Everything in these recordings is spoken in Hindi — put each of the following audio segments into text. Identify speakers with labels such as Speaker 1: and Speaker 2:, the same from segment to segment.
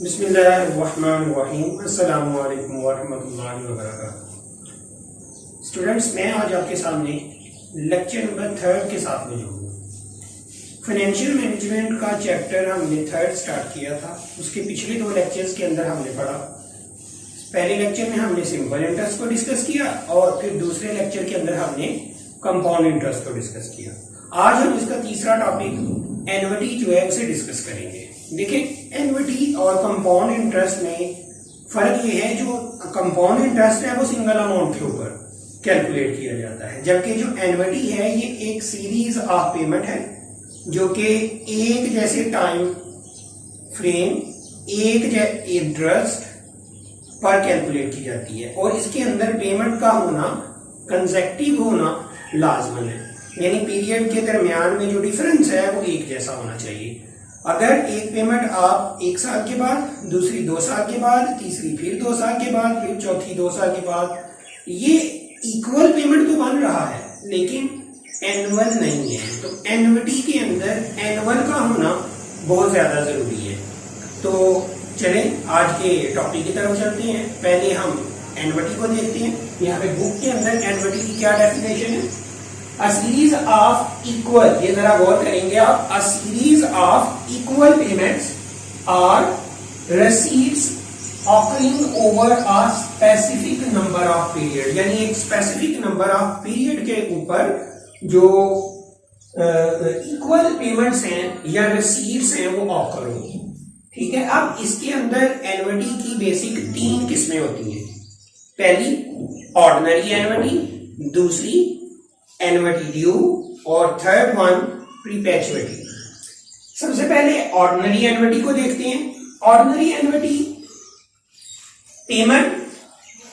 Speaker 1: बिस्मिल्लाहिर्रहमानिर्रहीम। अस्सलामु अलैकुम वरहमतुल्लाहि वबरकातुहू। स्टूडेंट्स, मैं आज आपके सामने लेक्चर नंबर 3 के साथ मौजूद हूँ। फाइनेंशियल मैनेजमेंट का चैप्टर हमने 3 स्टार्ट किया था। उसके पिछले 2 लेक्चर्स के अंदर हमने पढ़ा। पहले लेक्चर में हमने सिंपल इंटरेस्ट को डिस्कस किया और फिर दूसरे लेक्चर के अंदर हमने कंपाउंड इंटरेस्ट को डिस्कस किया। आज हम इसका तीसरा टॉपिक एन्युटी जो है उसे डिस्कस करेंगे। देखिए, एन्युटी और कंपाउंड इंटरेस्ट में फर्क ये है, जो कंपाउंड इंटरेस्ट है वो सिंगल अमाउंट के ऊपर कैलकुलेट किया जाता है, जबकि जो एन्युटी है ये एक सीरीज ऑफ पेमेंट है जो कि एक जैसे टाइम फ्रेम एक इंटरेस्ट पर कैलकुलेट की जाती है और इसके अंदर पेमेंट का होना कंसेक्टिव होना लाजमन है, यानी पीरियड के दरमियान में जो डिफरेंस है वो एक जैसा होना चाहिए। अगर एक पेमेंट आप 1 साल के बाद, दूसरी 2 साल के बाद, तीसरी फिर 2 साल के बाद, फिर चौथी 2 साल के बाद, ये इक्वल पेमेंट तो बन रहा है लेकिन एनुअल नहीं है। तो एन्युटी के अंदर एनुअल का होना बहुत ज्यादा जरूरी है। तो चलें आज के टॉपिक की तरफ चलते हैं। पहले हम एन्युटी को देखते हैं। यहाँ पे बुक के अंदर एन्युटी की क्या डेफिनेशन है? A series of equal, ये जरा गौर करेंगे आप, a series of equal payments are receipts occurring over a specific number of period, यानी एक specific number of period के ऊपर जो इक्वल पेमेंट्स हैं या receipts हैं वो ऑकर होंगी। ठीक है, अब इसके अंदर एन्युटी की बेसिक 3 किस्में होती हैं। पहली ऑर्डिनरी एन्युटी, दूसरी एन्युटी ड्यू और थर्ड वन प्रीपेचुइटी। सबसे पहले ऑर्डिनरी एन्युटी को देखते हैं। ऑर्डिनरी एन्युटी पेमेंट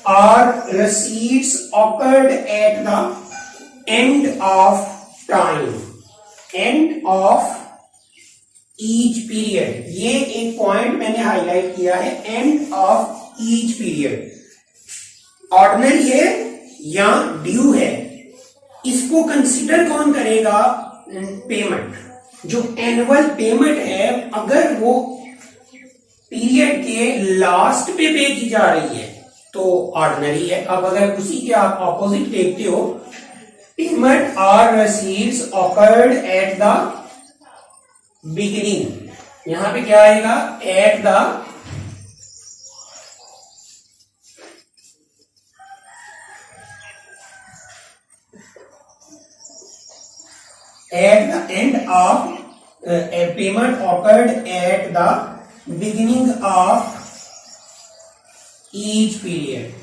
Speaker 1: और receipts occurred at the end of time, end of each period। ये एक पॉइंट मैंने हाईलाइट किया है, end of each period. Ordinary है या ड्यू है, इसको कंसीडर कौन करेगा? पेमेंट। जो एनुअल पेमेंट है अगर वो पीरियड के लास्ट पे की जा रही है तो ऑर्डिनरी है। अब अगर उसी के आप ऑपोजिट देखते हो, पेमेंट और रसीट्स ऑकर्ड एट द बिगिनिंग, यहां पे क्या आएगा? At the end of payment occurred at the beginning of each period,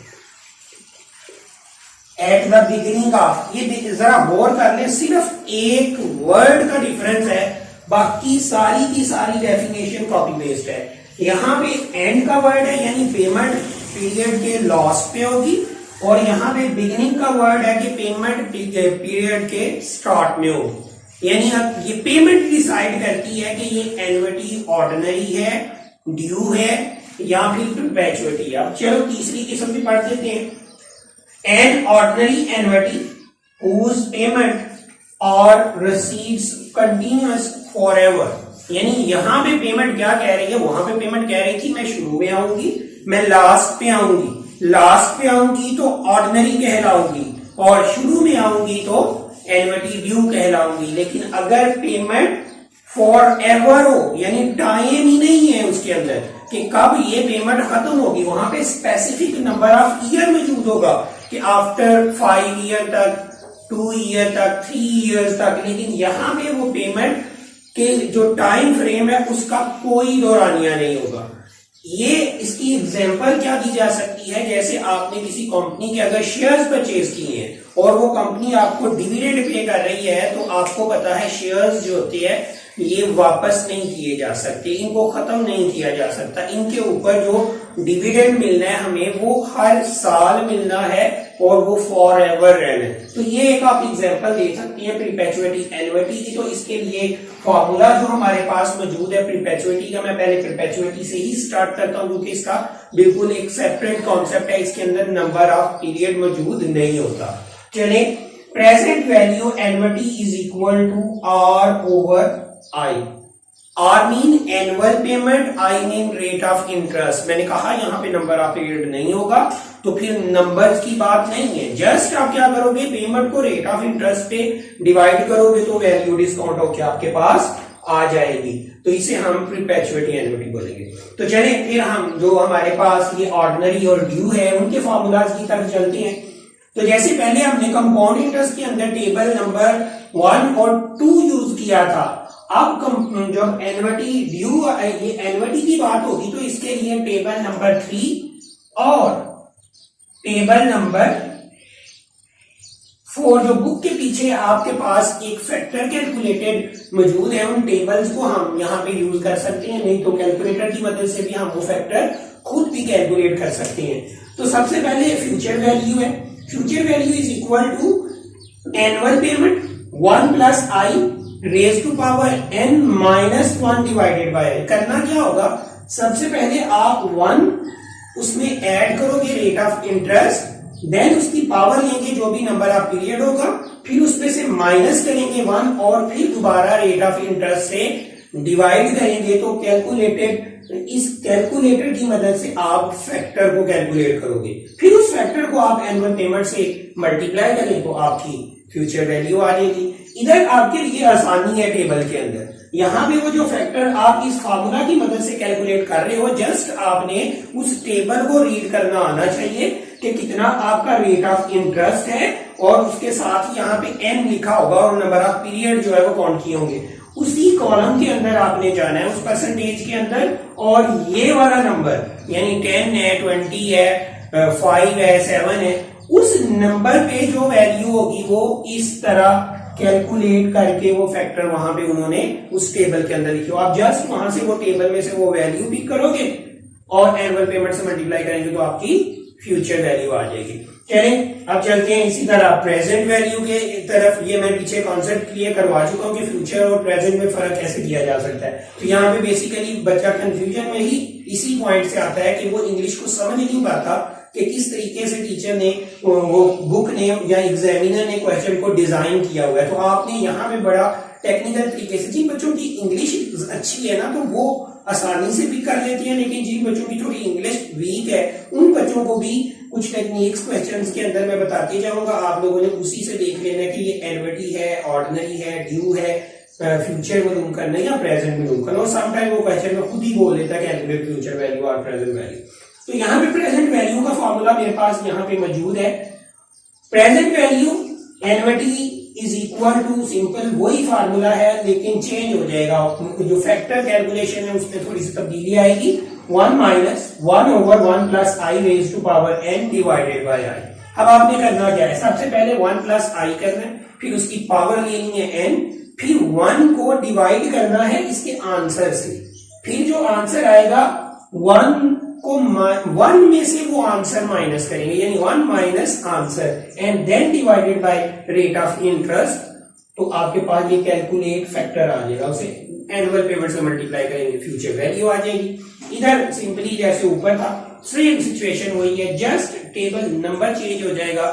Speaker 1: at the beginning of, ये जरा गौर कर ले, सिर्फ एक वर्ड का डिफरेंस है, बाकी सारी की सारी डेफिनेशन कॉपी पेस्ट है। यहां पे एंड का वर्ड है यानी पेमेंट पीरियड के लास्ट पे होगी, और यहां पे बिगिनिंग का वर्ड है कि पेमेंट पीरियड के स्टार्ट में होगी। यानी अब ये पेमेंट डिसाइड करती है कि ये एन्युटी ऑर्डिनरी है, ड्यू है या फिर परपेचुइटी। अब चलो तीसरी किस्म भी पढ़ देते हैं। An ordinary annuity whose payment और रसीट्स कंटिन्यूअस फॉरएवर, यानी यहां पे पेमेंट क्या कह रही है, वहां पे पेमेंट कह रही थी मैं शुरू में आऊंगी, मैं लास्ट पे आऊंगी, लास्ट पे आऊंगी तो ऑर्डिनरी कहलाऊंगी और शुरू में आऊंगी तो एन्युटी ड्यू कहलाऊंगी। लेकिन अगर पेमेंट फॉर एवर हो, यानी टाइम ही नहीं है उसके अंदर कि कब ये पेमेंट खत्म होगी, वहां पे स्पेसिफिक नंबर ऑफ ईयर मौजूद होगा कि आफ्टर 5 ईयर तक, 2 ईयर तक, 3 ईयर्स तक, लेकिन यहां पे वो पेमेंट के जो टाइम फ्रेम है उसका कोई दौरानिया नहीं होगा। ये इसकी एग्जांपल क्या दी जा सकती है? जैसे आपने किसी कंपनी के अगर शेयर्स परचेज किए हैं और वो कंपनी आपको डिविडेंड पे कर रही है, तो आपको पता है शेयर्स जो होते हैं ये वापस नहीं किए जा सकते, इनको खत्म नहीं किया जा सकता। इनके ऊपर जो डिविडेंड मिलना है हमें वो हर साल मिलना है और वो फॉर एवर रहना है। तो ये एक आप एग्जांपल दे सकती है परपेचुइटी एन्युटी की। तो इसके लिए फॉर्मूला जो हमारे पास मौजूद है परपेचुइटी का, मैं पहले परपेचुइटी से ही स्टार्ट करता हूं क्योंकि इसका बिल्कुल एक सेपरेट कॉन्सेप्ट है, इसके अंदर नंबर ऑफ पीरियड मौजूद नहीं होता। चले, present value annuity is equal to R over I. R mean annual payment, I mean rate of interest. मैंने कहा यहाँ पे नंबर ऑफ पीरियड नहीं होगा तो फिर नंबर्स की बात नहीं है, जस्ट आप क्या करोगे, पेमेंट को रेट ऑफ इंटरेस्ट पे डिवाइड करोगे तो वैल्यू डिस्काउंट होकर आपके पास आ जाएगी। तो इसे हम परपेचुएटी एन्युटी बोलेंगे। तो चले फिर हम जो हमारे पास ये ऑर्डिनरी और ड्यू है उनके फॉर्मूलाज की तरफ चलते हैं। तो जैसे पहले हमने कंपाउंड इंटरेस्ट के अंदर टेबल नंबर 1 और 2 यूज किया था, अब जब एन्युटी ड्यू ये एन्युटी की बात होगी तो इसके लिए टेबल नंबर 3 और टेबल नंबर 4 जो बुक के पीछे आपके पास एक फैक्टर कैलकुलेटेड मौजूद है, उन टेबल्स को हम यहाँ पे यूज कर सकते हैं, नहीं तो कैलकुलेटर की मदद से भी हम वो फैक्टर खुद भी कैलकुलेट कर सकते हैं। तो सबसे पहले फ्यूचर वैल्यू है, future value is equal to annual payment 1 plus I raise to power n minus 1 divided by n। करना क्या होगा, सबसे पहले आप 1 उसमें ऐड करोगे रेट ऑफ इंटरेस्ट, देन उसकी पावर लेंगे जो भी नंबर ऑफ पीरियड होगा, फिर उसमें से माइनस करेंगे 1 और फिर दोबारा रेट ऑफ इंटरेस्ट से डिवाइड करेंगे। तो कैलकुलेटेड, इस कैलकुलेटर की मदद से आप फैक्टर को कैलकुलेट करोगे, फिर उस फैक्टर को आप एनुअल पेमेंट से मल्टीप्लाई करें तो आपकी फ्यूचर वैल्यू आ जाएगी। इधर आपके लिए आसानी है टेबल के अंदर, यहाँ पे वो जो फैक्टर आप इस फार्मूला की मदद से कैलकुलेट कर रहे हो, जस्ट आपने उस टेबल को रीड करना आना चाहिए कि कितना आपका रेट ऑफ इंटरेस्ट है और उसके साथ ही यहाँ पे n लिखा होगा और नंबर ऑफ पीरियड जो है वो काउंट किए होंगे। उसी कॉलम के अंदर आपने जाना है उस परसेंटेज के अंदर, और ये वाला नंबर यानी 10 है, 20 है, 5 है, 7 है, उस नंबर पे जो वैल्यू होगी वो इस तरह कैलकुलेट करके वो फैक्टर वहां पे उन्होंने उस टेबल के अंदर लिखे हो। आप जस्ट वहां से वो टेबल में से वो वैल्यू पिक करोगे और एनुअल पेमेंट से मल्टीप्लाई करेंगे तो आपकी फ्यूचर वैल्यू आ जाएगी। चलें अब चलते हैं इसी तरह प्रेजेंट वैल्यू के तरफ। ये मैं पीछे कॉन्सेप्ट क्लियर करवा चुका हूँ कि फ्यूचर और प्रेजेंट में फर्क कैसे किया जा सकता है। तो यहाँ पे बेसिकली बच्चा कंफ्यूजन में ही इसी पॉइंट से आता है कि वो इंग्लिश को समझ नहीं पाता कि किस तरीके से टीचर ने वो बुक ने या एग्जामिनर ने क्वेश्चन को डिजाइन किया हुआ है। तो आपने यहाँ पे बड़ा टेक्निकल तरीके से, जिन बच्चों की इंग्लिश अच्छी है ना तो वो आसानी से भी कर लेती हैं, लेकिन जिन बच्चों की थोड़ी इंग्लिश वीक है उन बच्चों को भी कुछ टेक्निक्स क्वेश्चंस के अंदर मैं बताते जाऊंगा। आप लोगों ने उसी से देख लेना कि ये एन्युटी है, ऑर्डिनरी है, ड्यू है, फ्यूचर में लूम करना या प्रेजेंट में लूम करना। और समटाइम वो क्वेश्चन में खुद ही बोल देता है कैलकुलेट फ्यूचर वैल्यू और प्रेजेंट वैल्यू। तो यहाँ पे प्रेजेंट वैल्यू का फॉर्मूला मेरे पास यहाँ पे मौजूद है। Present value annuity is equal to simple वही फार्मूला है लेकिन चेंज हो जाएगा, जो फैक्टर कैलकुलेशन है उसमें थोड़ी सी तब्दीली आएगी। 1 minus 1 over 1 plus I raise to power n divided by I. अब आपने करना क्या है, सबसे पहले 1 प्लस आई करना है, फिर उसकी पावर लेनी है n, फिर 1 को डिवाइड करना है इसके आंसर से, फिर जो आंसर आएगा 1 में से वो आंसर माइनस करेंगे, यानी 1 minus answer and then divided by rate of interest. तो आपके पास ये कैलकुलेट फैक्टर आ जाएगा, उसे एनुअल पेमेंट से मल्टीप्लाई करेंगे, फ्यूचर वैल्यू आ जाएगी। इधर सिंपली जैसे ऊपर था सेम सिचुएशन वही है, जस्ट टेबल नंबर चेंज हो जाएगा।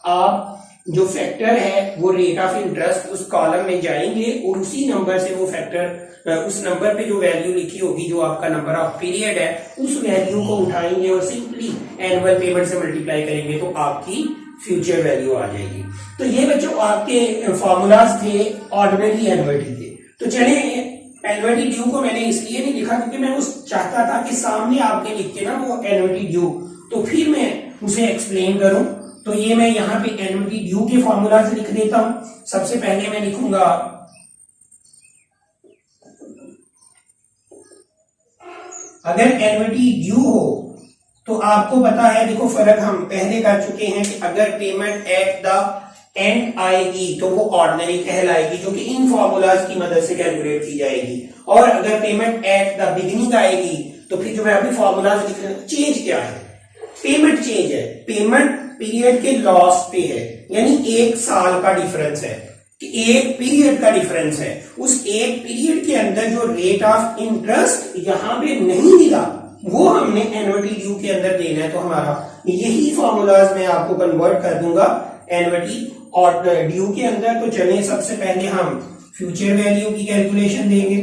Speaker 1: आप जो फैक्टर है वो रेट ऑफ इंटरेस्ट उस कॉलम में जाएंगे और उसी नंबर से वो फैक्टर उस नंबर पे जो वैल्यू लिखी होगी जो आपका नंबर ऑफ पीरियड है उस वैल्यू को उठाएंगे और सिंपली एनुअल पेमेंट से मल्टीप्लाई करेंगे तो आपकी फ्यूचर वैल्यू आ जाएगी। तो ये बच्चों आपके फॉर्मूलाज थे ऑर्डिनरी एन्युटी के। तो चलिए एन्युटी ड्यू को मैंने इसलिए नहीं लिखा क्योंकि मैं उस चाहता था कि सामने आपके लिख के ना वो एन्युटी ड्यू, तो फिर मैं उसे एक्सप्लेन करूं। तो ये मैं यहाँ पे एन्युटी ड्यू के फॉर्मूला से लिख देता हूं। सबसे पहले मैं लिखूंगा अगर एन्युटी ड्यू हो तो आपको पता है, देखो फर्क हम पहले कर चुके हैं कि अगर पेमेंट एट द एंड आएगी तो वो ऑर्डिनरी कहलाएगी जो कि इन फॉर्मूलाज की मदद से कैलकुलेट की जाएगी, और अगर पेमेंट एट द बिगिनिंग आएगी तो फिर जो मैं अभी फॉर्मूलाज लिख रहा हूं, चेंज क्या है, पेमेंट चेंज है, पेमेंट पीरियड के लॉस पे है, यानी 1 साल का डिफरेंस है कि एक पीरियड का डिफरेंस है, उस एक पीरियड के अंदर जो रेट ऑफ इंटरेस्ट यहां पे नहीं मिला वो हमने एन्युटी ड्यू के अंदर देना है। तो हमारा यही फॉर्मूलाज मैं आपको कन्वर्ट कर दूंगा एन्युटी और ड्यू के अंदर। तो चलिए सबसे पहले हम फ्यूचर वैल्यू की कैलकुलेशन देंगे।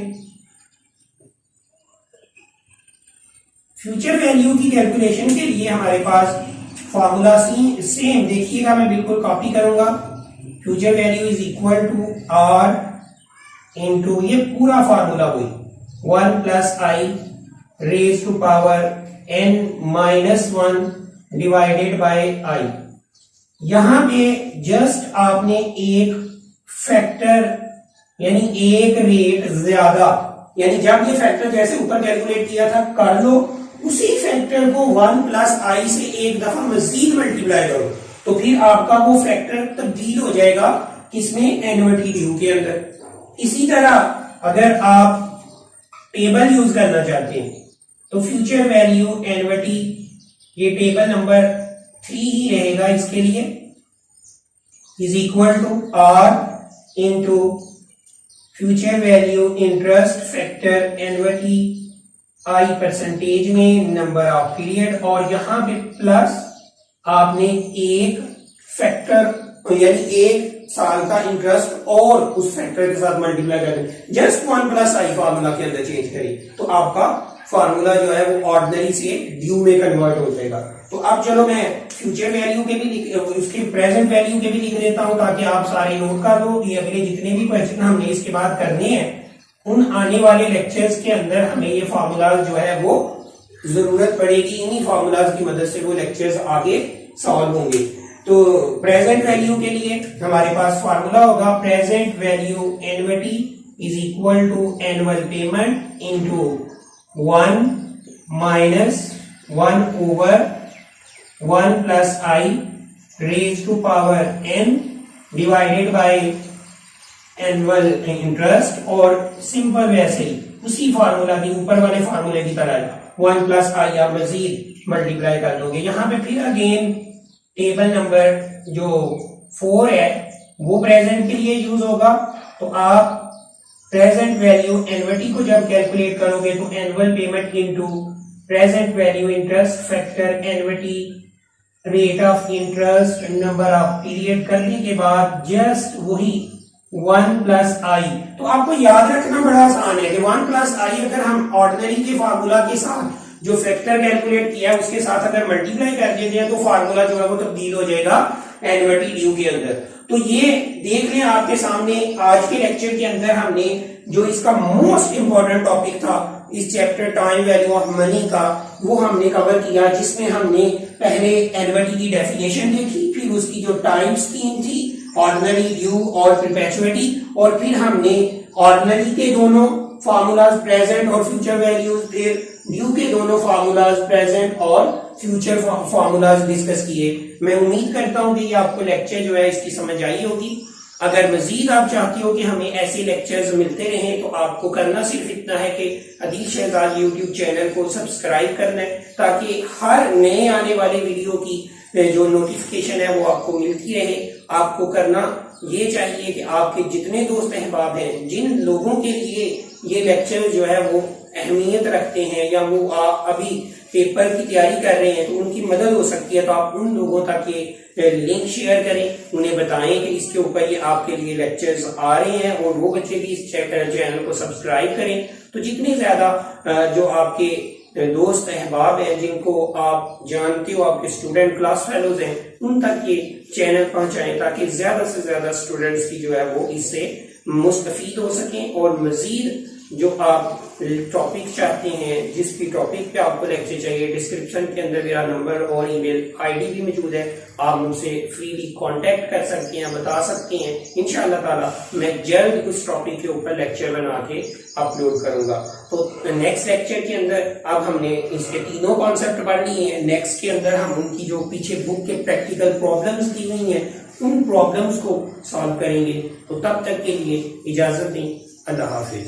Speaker 1: फ्यूचर वैल्यू की कैलकुलेशन के लिए हमारे पास फॉर्मूला सेम देखिएगा, मैं बिल्कुल कॉपी करूंगा। Future value is equal to are into ये पूरा फॉर्मूला हुई 1 plus I raise to power n minus 1 divided by I. यहां पे जस्ट आपने एक फैक्टर यानी एक रेट ज्यादा, यानी जब ये फैक्टर जैसे ऊपर कैलकुलेट किया था कर लो, उसी फैक्टर को 1 प्लस आई से एक दफा मजीद मल्टीप्लाई करो, तो फिर आपका वो फैक्टर तब्दील हो जाएगा किसमें, एनवर्टी ड्यू के अंदर। इसी तरह अगर आप टेबल यूज करना चाहते हैं तो फ्यूचर वैल्यू एनवर्टी, ये टेबल नंबर 3 ही रहेगा इसके लिए, is equal to are into future value interest factor annuity I percentage में नंबर ऑफ पीरियड, और यहां पे प्लस आपने एक फैक्टर यानी एक साल का इंटरेस्ट और उस फैक्टर के साथ मल्टीप्लाई कर दें, जस्ट 1 प्लस आई फार्मूला के अंदर चेंज करें तो आपका फार्मूला जो है वो ऑर्डिनरी से ड्यू में कन्वर्ट हो जाएगा। तो अब चलो मैं फ्यूचर वैल्यू के भी उसके प्रेजेंट वैल्यू के भी लिख देता हूं ताकि आप सारे नोट कर लो। ये अगले जितने भी क्वेश्चन हमने इसके बाद करने हैं उन आने वाले लेक्चर्स के अंदर हमें ये फार्मूलाज जो है वो जरूरत पड़ेगी, इन्हीं फार्मूलाज की मदद से वो लेक्चर्स आगे सॉल्व होंगे। तो प्रेजेंट वैल्यू के लिए हमारे पास फार्मूला होगा present value annuity is equal to annual payment into 1 minus 1 over 1 plus I raise to power n divided by annual interest, और सिंपल वैसे ही उसी फार्मूला की ऊपर वाले फार्मूले की तरह 1 प्लस आई आप मजीद मल्टीप्लाई कर लोगे। यहां पे फिर अगेन टेबल नंबर जो 4 है वो प्रेजेंट के लिए यूज होगा। तो आप प्रेजेंट वैल्यू एनवर्टी को जब कैलकुलेट करोगे तो annual payment into present value interest factor annuity rate of interest number of period करने के बाद जस्ट वही 1 प्लस आई। तो आपको याद रखना बड़ा आसान है कि 1 प्लस आई अगर हम ऑर्डिनरी के फार्मूला के साथ जो फैक्टर कैलकुलेट किया है उसके साथ अगर मल्टीप्लाई कर देते हैं तो फार्मूला जो है वो तब्दील हो जाएगा एनवर्टी ड्यू के अंदर। तो ये देख लें आपके सामने आज के लेक्चर के अंदर हमने जो इसका मोस्ट इंपॉर्टेंट टॉपिक था इस chapter time value of money का वो हमने कवर किया, जिसमें हमने पहले एनवर्टी की डेफिनेशन देखी, फिर उसकी जो टाइम स्कीम थी ऑर्डिनरी, ड्यू और परपेचुइटी, और फिर हमने ऑर्डिनरी के दोनों फार्मूलाज प्रेजेंट और फ्यूचर वैल्यूज, फिर ड्यू के दोनों फार्मूलाज प्रेजेंट और फ्यूचर फार्मूलाज डिस्कस किए। मैं उम्मीद करता हूं कि ये आपको लेक्चर जो है इसकी समझ आई होगी। अगर मजीद आप चाहते हो कि हमें ऐसे लेक्चर्स मिलते रहें तो आपको करना सिर्फ इतना है कि अदील शहजाद यूट्यूब चैनल को सब्सक्राइब करना है ताकि हर नए आने वाले वीडियो की जो नोटिफिकेशन है वो आपको मिलती रहे। आपको करना ये चाहिए कि आपके जितने दोस्त अहबाब हैं जिन लोगों के लिए ये लेक्चर जो है वो अहमियत रखते हैं या वो अभी पेपर की तैयारी कर रहे हैं तो उनकी मदद हो सकती है, तो आप उन लोगों तक ये लिंक शेयर करें, उन्हें बताएं कि इसके ऊपर ये आपके लिए लेक्चर्स आ रहे हैं और वो बच्चे भी इस चैनल को सब्सक्राइब करें। तो जितने ज्यादा जो आपके दोस्त अहबाब हैं जिनको आप जानते हो, आपके स्टूडेंट क्लास फेलोज हैं, उन तक ये चैनल पहुंचाएं ताकि ज्यादा से ज्यादा स्टूडेंट्स की जो है वो इससे मुस्तफीद हो सकें। और मजीद जो आप टॉपिक चाहते हैं, जिस भी टॉपिक पे आपको लेक्चर चाहिए, डिस्क्रिप्शन के अंदर मेरा नंबर और ईमेल आईडी भी मौजूद है, आप मुझसे फ्रीली कांटेक्ट कर सकते हैं, बता सकते हैं। इंशाअल्लाह ताला मैं जल्द उस टॉपिक के ऊपर लेक्चर बना के अपलोड करूंगा। तो नेक्स्ट लेक्चर के अंदर अब हमने इसके तीनों कॉन्सेप्ट पढ़नी है। नेक्स्ट के अंदर हम उनकी जो पीछे बुक के प्रैक्टिकल प्रॉब्लम्स दी हुई हैं उन प्रॉब्लम्स को सॉल्व करेंगे। तो तब तक के लिए इजाजत दें, अल्लाह हाफिज।